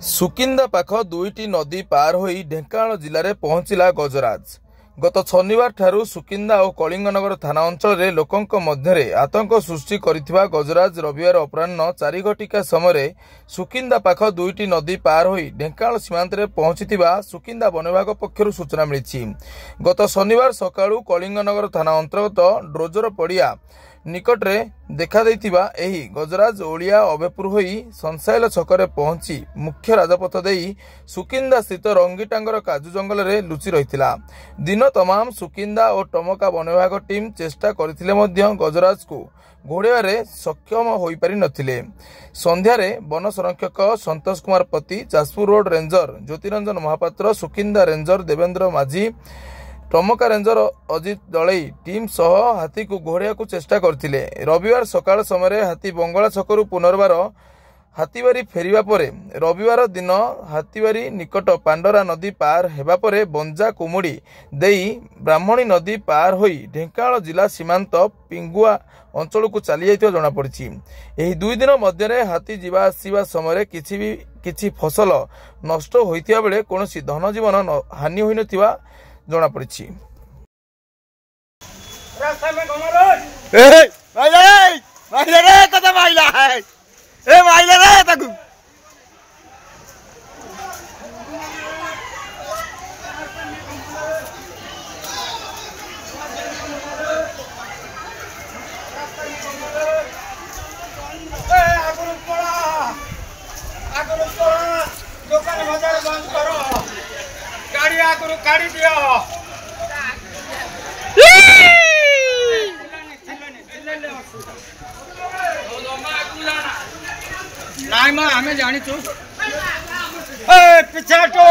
सुकिंदा पाख दुईटी नदी पार होई ढेंकानाल जिले में पहुंचला गजराज। गत शनिवार ठारू सुकिंदा और कलिंगनगर थाना अंचल रे लोकंक मध्यरे आतंक सृष्टि करिथिबा गजराज रविवार अपराह्न 4 घटिका समय सुकिंदा पाख दुईटी नदी पार होई ढेंकानाल सीमांत रे पहुंचीथिबा सुकिंदा वन विभाग पक्षरु सूचना मिली। गत शनिवार सकाळू कलिंगनगर थाना अंतर्गत ड्रोजर पड़िया निकट रे देखा देइथिबा एही गजराज ओलिया अभेपुर होई संसाइल छकरे पहुंची मुख्य राजपथ देई सुकिंदा स्थित रंगीटांगर काजू जंगल रे लुचि रहिथिला। दिन तमाम सुकिंदा और टमका वन विभाग टीम चेष्टा करथिले मध्य गजराज को घोड़े सक्षम होई पारि नथिले। संध्यारे वन संरक्षक Santosh Kumar Pati, Jajpur road ranger Jyotiranjan Mahapatra, Sukinda ranger Devendra Majhi, Tamka ranger Ajit Dalai team सह हाथी को घोड़िया को चेष्टा करथिले। रविवार सकाळ समय हाथी बंगला छकरू पुनर्बार हाथीबारी फेरिबा परे रविवार दिन हाथीबारी निकट पांडरा नदी पार हेबा परे बंजा कुमुड़ी देई ब्राह्मणी नदी पार होई ढेंकानाल जिला सीमांत पिंगुआ अंचल को चली जाइथिबा जणा पड़िछि। एही दुई दिन मध्यरे हाथी जीवा आसीबा समय किछि फसल नष्ट होइथिबा बेले कोनोसी धन जीवन हानि होई नथिबा जणा पड़िछि। रास्ता में घुमारो ए माइले रे तते माइला है ए माइले रे तकु आगुरु पड़ा दुकान बाजार बंद करो, गाड़ी आगुरु गाड़ी दियो। नाई मां हमें जानी चु ए पीछे हटो।